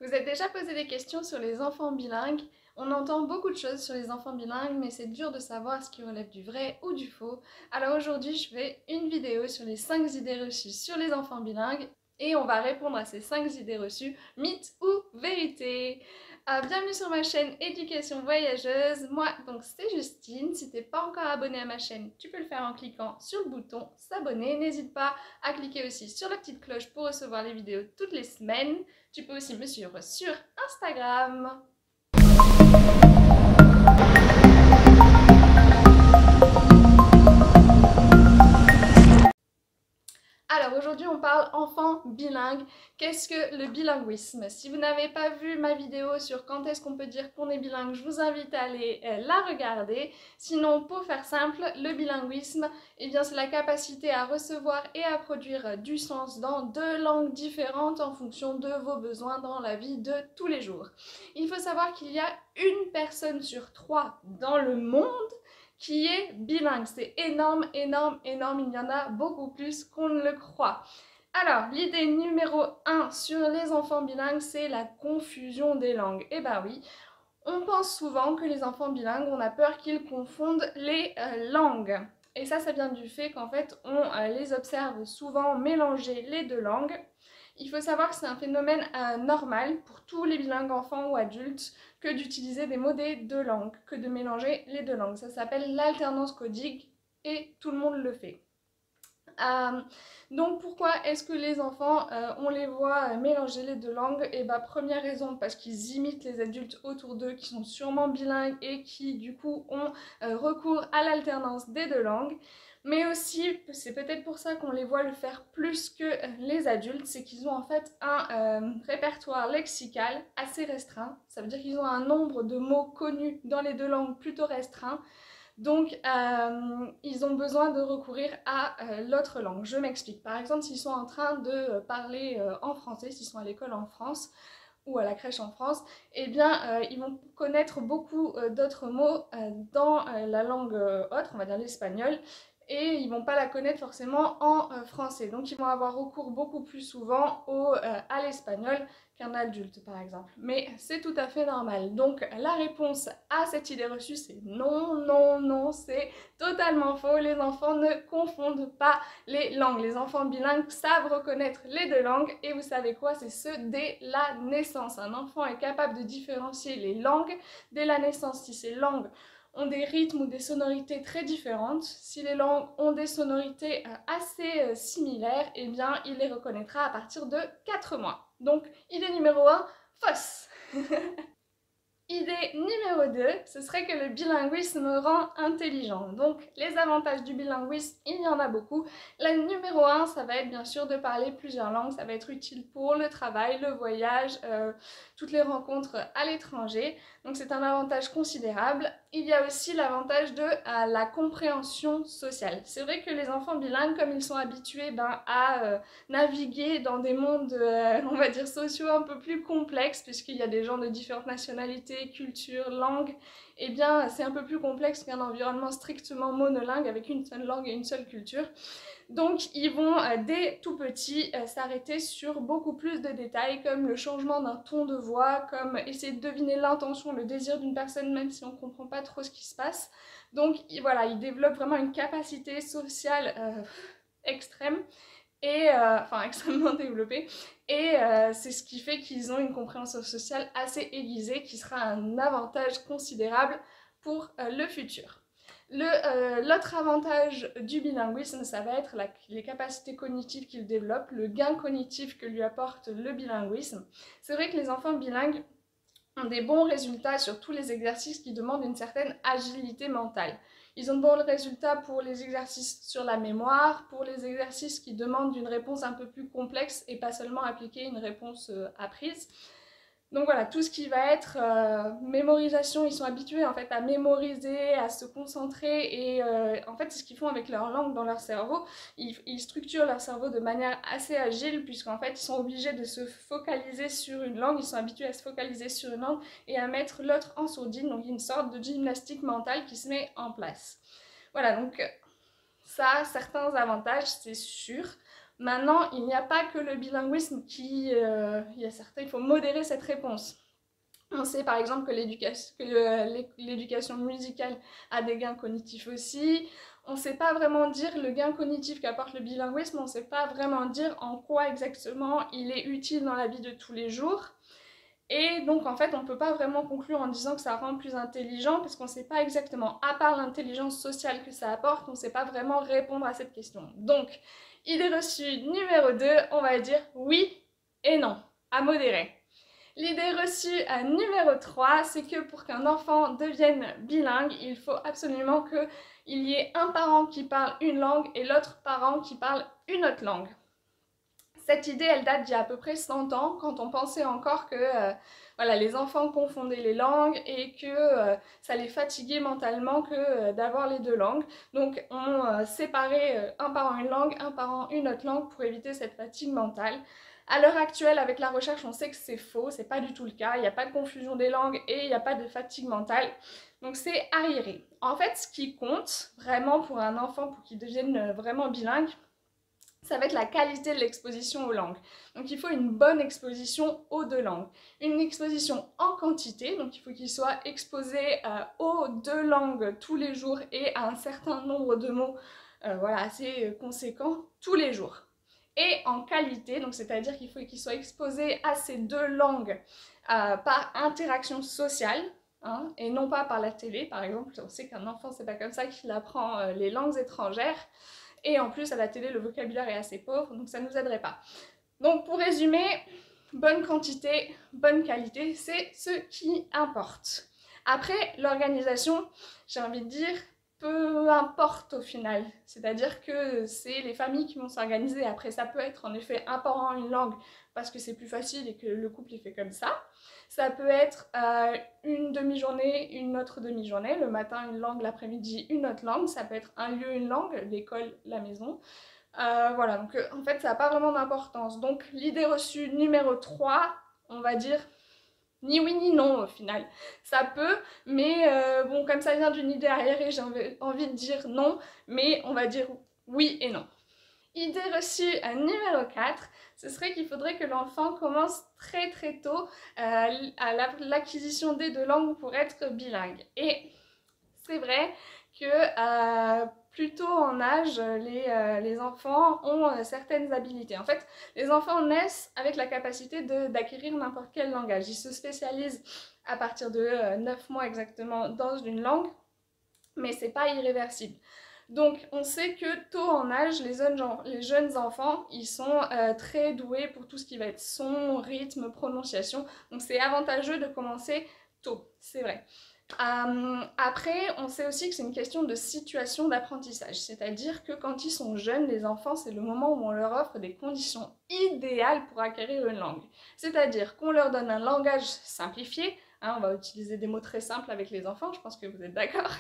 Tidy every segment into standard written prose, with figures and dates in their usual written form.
Vous êtes déjà posé des questions sur les enfants bilingues? On entend beaucoup de choses sur les enfants bilingues, mais c'est dur de savoir ce qui relève du vrai ou du faux. Alors aujourd'hui, je fais une vidéo sur les 5 idées reçues sur les enfants bilingues et on va répondre à ces 5 idées reçues, mythe ou vérité. Bienvenue sur ma chaîne Éducation Voyageuse. Moi, donc c'est Justine. Si t'es pas encore abonné à ma chaîne, tu peux le faire en cliquant sur le bouton s'abonner. N'hésite pas à cliquer aussi sur la petite cloche pour recevoir les vidéos toutes les semaines. Tu peux aussi me suivre sur Instagram. Alors aujourd'hui on parle enfant bilingue. Qu'est-ce que le bilinguisme? Si vous n'avez pas vu ma vidéo sur quand est-ce qu'on peut dire qu'on est bilingue, je vous invite à aller la regarder. Sinon, pour faire simple, le bilinguisme, eh bien c'est la capacité à recevoir et à produire du sens dans deux langues différentes en fonction de vos besoins dans la vie de tous les jours. Il faut savoir qu'il y a une personne sur 3 dans le monde qui est bilingue. C'est énorme, énorme, énorme. Il y en a beaucoup plus qu'on ne le croit. Alors, l'idée numéro 1 sur les enfants bilingues, c'est la confusion des langues. Eh ben oui, on pense souvent que les enfants bilingues, on a peur qu'ils confondent les langues. Et ça vient du fait qu'en fait, on les observe souvent mélanger les deux langues. Il faut savoir que c'est un phénomène normal pour tous les bilingues enfants ou adultes que d'utiliser des mots des deux langues, que de mélanger les deux langues. Ça s'appelle l'alternance codique et tout le monde le fait. Donc pourquoi est-ce que les enfants, on les voit mélanger les deux langues? Et bah première raison, parce qu'ils imitent les adultes autour d'eux qui sont sûrement bilingues et qui du coup ont recours à l'alternance des deux langues. Mais aussi, c'est peut-être pour ça qu'on les voit le faire plus que les adultes, c'est qu'ils ont en fait un répertoire lexical assez restreint. Ça veut dire qu'ils ont un nombre de mots connus dans les deux langues plutôt restreint. Donc, ils ont besoin de recourir à l'autre langue. Je m'explique. Par exemple, s'ils sont en train de parler en français, s'ils sont à l'école en France ou à la crèche en France, eh bien, ils vont connaître beaucoup d'autres mots dans la langue autre, on va dire l'espagnol, et ils vont pas la connaître forcément en français. Donc, ils vont avoir recours beaucoup plus souvent à l'espagnol qu'un adulte par exemple. Mais c'est tout à fait normal. Donc la réponse à cette idée reçue c'est non, non, non, c'est totalement faux. Les enfants ne confondent pas les langues. Les enfants bilingues savent reconnaître les deux langues et vous savez quoi? C'est ce dès la naissance. Un enfant est capable de différencier les langues dès la naissance. Si ces langues ont des rythmes ou des sonorités très différentes, si les langues ont des sonorités assez similaires, eh bien il les reconnaîtra à partir de 4 mois. Donc, idée numéro 1, fausse. Idée numéro 2, ce serait que le bilinguisme rend intelligent. Donc, les avantages du bilinguisme, il y en a beaucoup. La numéro 1, ça va être bien sûr de parler plusieurs langues. Ça va être utile pour le travail, le voyage, toutes les rencontres à l'étranger. Donc, c'est un avantage considérable. Il y a aussi l'avantage de la compréhension sociale. C'est vrai que les enfants bilingues, comme ils sont habitués à naviguer dans des mondes, on va dire, sociaux un peu plus complexes, puisqu'il y a des gens de différentes nationalités, cultures, langues, eh bien c'est un peu plus complexe qu'un environnement strictement monolingue avec une seule langue et une seule culture. Donc ils vont dès tout petits s'arrêter sur beaucoup plus de détails comme le changement d'un ton de voix, comme essayer de deviner l'intention, le désir d'une personne même si on ne comprend pas trop ce qui se passe. Donc voilà, ils développent vraiment une capacité sociale extrême et enfin extrêmement développée et c'est ce qui fait qu'ils ont une compréhension sociale assez aiguisée qui sera un avantage considérable pour le futur. L'autre avantage du bilinguisme, ça va être les capacités cognitives qu'il développe, le gain cognitif que lui apporte le bilinguisme. C'est vrai que les enfants bilingues ont des bons résultats sur tous les exercices qui demandent une certaine agilité mentale. Ils ont de bons résultats pour les exercices sur la mémoire, pour les exercices qui demandent une réponse un peu plus complexe et pas seulement appliquer une réponse apprise. Donc voilà, tout ce qui va être mémorisation, ils sont habitués en fait à mémoriser, à se concentrer et en fait c'est ce qu'ils font avec leur langue dans leur cerveau. Ils structurent leur cerveau de manière assez agile puisqu'en fait ils sont obligés de se focaliser sur une langue, ils sont habitués à se focaliser sur une langue et à mettre l'autre en sourdine, donc une sorte de gymnastique mentale qui se met en place. Voilà, donc ça a certains avantages, c'est sûr. Maintenant, il n'y a pas que le bilinguisme il faut modérer cette réponse. On sait par exemple que l'éducation musicale a des gains cognitifs aussi. On ne sait pas vraiment dire le gain cognitif qu'apporte le bilinguisme, on ne sait pas vraiment dire en quoi exactement il est utile dans la vie de tous les jours. Et donc en fait on ne peut pas vraiment conclure en disant que ça rend plus intelligent parce qu'on ne sait pas exactement, à part l'intelligence sociale que ça apporte, on ne sait pas vraiment répondre à cette question. Donc idée reçue numéro 2, on va dire oui et non, à modérer. L'idée reçue à numéro 3, c'est que pour qu'un enfant devienne bilingue, il faut absolument qu'il y ait un parent qui parle une langue et l'autre parent qui parle une autre langue. Cette idée, elle date d'il y a à peu près 100 ans, quand on pensait encore que voilà, les enfants confondaient les langues et que ça les fatiguait mentalement que d'avoir les deux langues. Donc on séparait un parent une langue, un parent une autre langue pour éviter cette fatigue mentale. À l'heure actuelle, avec la recherche, on sait que c'est faux, c'est pas du tout le cas, il n'y a pas de confusion des langues et il n'y a pas de fatigue mentale. Donc c'est arriéré. En fait, ce qui compte vraiment pour un enfant, pour qu'il devienne vraiment bilingue, ça va être la qualité de l'exposition aux langues. Donc il faut une bonne exposition aux deux langues. Une exposition en quantité, donc il faut qu'il soit exposé aux deux langues tous les jours et à un certain nombre de mots voilà, assez conséquent tous les jours. Et en qualité, donc c'est-à-dire qu'il faut qu'il soit exposé à ces deux langues par interaction sociale, hein, et non pas par la télé, par exemple. On sait qu'un enfant, c'est pas comme ça qu'il apprend les langues étrangères. Et en plus, à la télé, le vocabulaire est assez pauvre, donc ça ne nous aiderait pas. Donc pour résumer, bonne quantité, bonne qualité, c'est ce qui importe. Après, l'organisation, j'ai envie de dire, peu importe au final. C'est-à-dire que c'est les familles qui vont s'organiser. Après, ça peut être en effet un parent, une langue, parce que c'est plus facile et que le couple est fait comme ça. Ça peut être une demi-journée, une autre demi-journée, le matin une langue, l'après-midi une autre langue, ça peut être un lieu, une langue, l'école, la maison. Voilà, donc en fait ça n'a pas vraiment d'importance. Donc l'idée reçue numéro 3, on va dire ni oui ni non au final. Ça peut, mais bon, comme ça vient d'une idée arriérée, j'ai envie de dire non, mais on va dire oui et non. Idée reçue numéro 4, ce serait qu'il faudrait que l'enfant commence très très tôt à l'acquisition des deux langues pour être bilingue. Et c'est vrai que plus tôt en âge, les enfants ont certaines habilités. En fait, les enfants naissent avec la capacité d'acquérir n'importe quel langage. Ils se spécialisent à partir de 9 mois exactement dans une langue, mais c'est pas irréversible. Donc on sait que tôt en âge, les jeunes enfants, ils sont très doués pour tout ce qui va être son, rythme, prononciation. Donc c'est avantageux de commencer tôt, c'est vrai. Après, on sait aussi que c'est une question de situation d'apprentissage, c'est-à-dire que quand ils sont jeunes, les enfants, c'est le moment où on leur offre des conditions idéales pour acquérir une langue. C'est-à-dire qu'on leur donne un langage simplifié, hein, on va utiliser des mots très simples avec les enfants, je pense que vous êtes d'accord,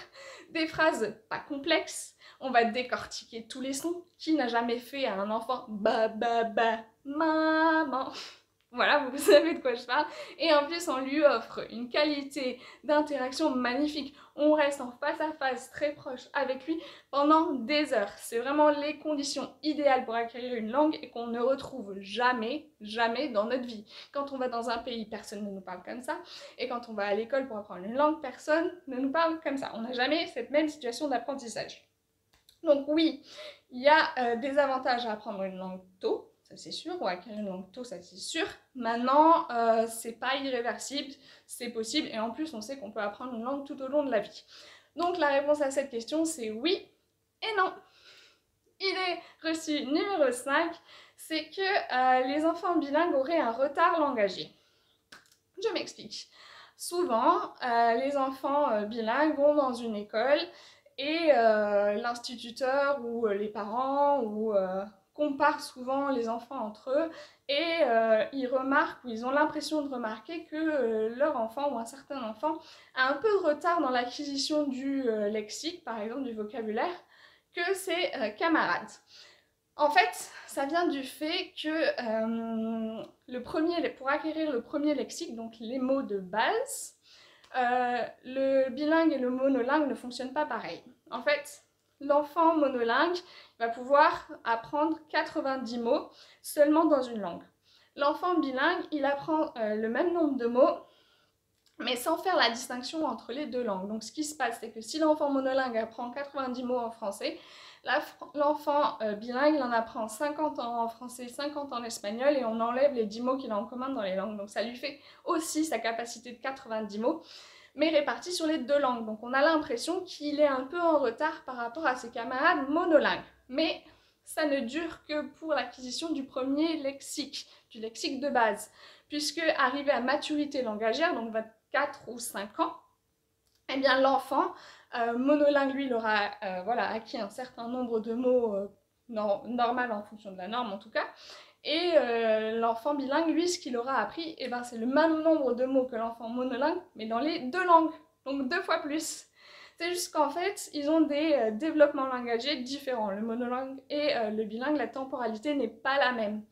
des phrases pas complexes, on va décortiquer tous les sons. Qui n'a jamais fait à un enfant ba ba ba maman? Voilà, vous savez de quoi je parle. Et en plus, on lui offre une qualité d'interaction magnifique. On reste en face à face, très proche avec lui pendant des heures. C'est vraiment les conditions idéales pour acquérir une langue et qu'on ne retrouve jamais, jamais dans notre vie. Quand on va dans un pays, personne ne nous parle comme ça. Et quand on va à l'école pour apprendre une langue, personne ne nous parle comme ça. On n'a jamais cette même situation d'apprentissage. Donc oui, il y a des avantages à apprendre une langue tôt, ça c'est sûr, ou acquérir une langue tôt, ça c'est sûr. Maintenant, c'est pas irréversible, c'est possible, et en plus on sait qu'on peut apprendre une langue tout au long de la vie. Donc la réponse à cette question c'est oui et non. Idée reçue numéro 5, c'est que les enfants bilingues auraient un retard langagier. Je m'explique. Souvent, les enfants bilingues vont dans une école et l'instituteur ou les parents comparent souvent les enfants entre eux et ils remarquent ou ils ont l'impression de remarquer que leur enfant ou un certain enfant a un peu de retard dans l'acquisition du lexique, par exemple du vocabulaire, que ses camarades. En fait, ça vient du fait que pour acquérir le premier lexique, donc les mots de base, le bilingue et le monolingue ne fonctionnent pas pareil. En fait, L'enfant monolingue va pouvoir apprendre 90 mots seulement dans une langue. L'enfant bilingue, il apprend le même nombre de mots, mais sans faire la distinction entre les deux langues. Donc ce qui se passe, c'est que si l'enfant monolingue apprend 90 mots en français, l'enfant bilingue, il en apprend 50 en français, 50 en espagnol, et on enlève les 10 mots qu'il a en commun dans les langues. Donc ça lui fait aussi sa capacité de 90 mots, mais répartis sur les deux langues. Donc on a l'impression qu'il est un peu en retard par rapport à ses camarades monolingues. Mais ça ne dure que pour l'acquisition du premier lexique, du lexique de base. Puisque arrivé à maturité langagière, donc 4 ou 5 ans, eh bien l'enfant monolingue, lui, il aura voilà, acquis un certain nombre de mots normal en fonction de la norme en tout cas. Et l'enfant bilingue, lui, ce qu'il aura appris, eh ben, c'est le même nombre de mots que l'enfant monolingue, mais dans les deux langues, donc 2 fois plus. C'est juste qu'en fait, ils ont des développements langagiers différents. Le monolingue et le bilingue, la temporalité n'est pas la même.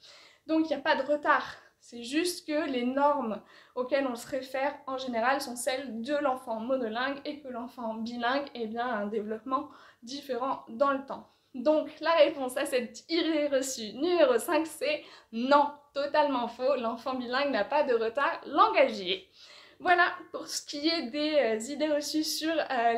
Donc il n'y a pas de retard. C'est juste que les normes auxquelles on se réfère en général sont celles de l'enfant monolingue et que l'enfant bilingue eh bien, a un développement différent dans le temps. Donc la réponse à cette idée reçue numéro 5, c'est non, totalement faux, l'enfant bilingue n'a pas de retard langagier. Voilà pour ce qui est des idées reçues sur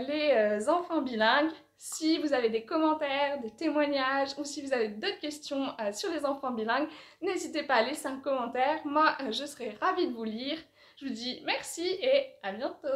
les enfants bilingues. Si vous avez des commentaires, des témoignages ou si vous avez d'autres questions sur les enfants bilingues, n'hésitez pas à laisser un commentaire. Moi, je serai ravie de vous lire. Je vous dis merci et à bientôt!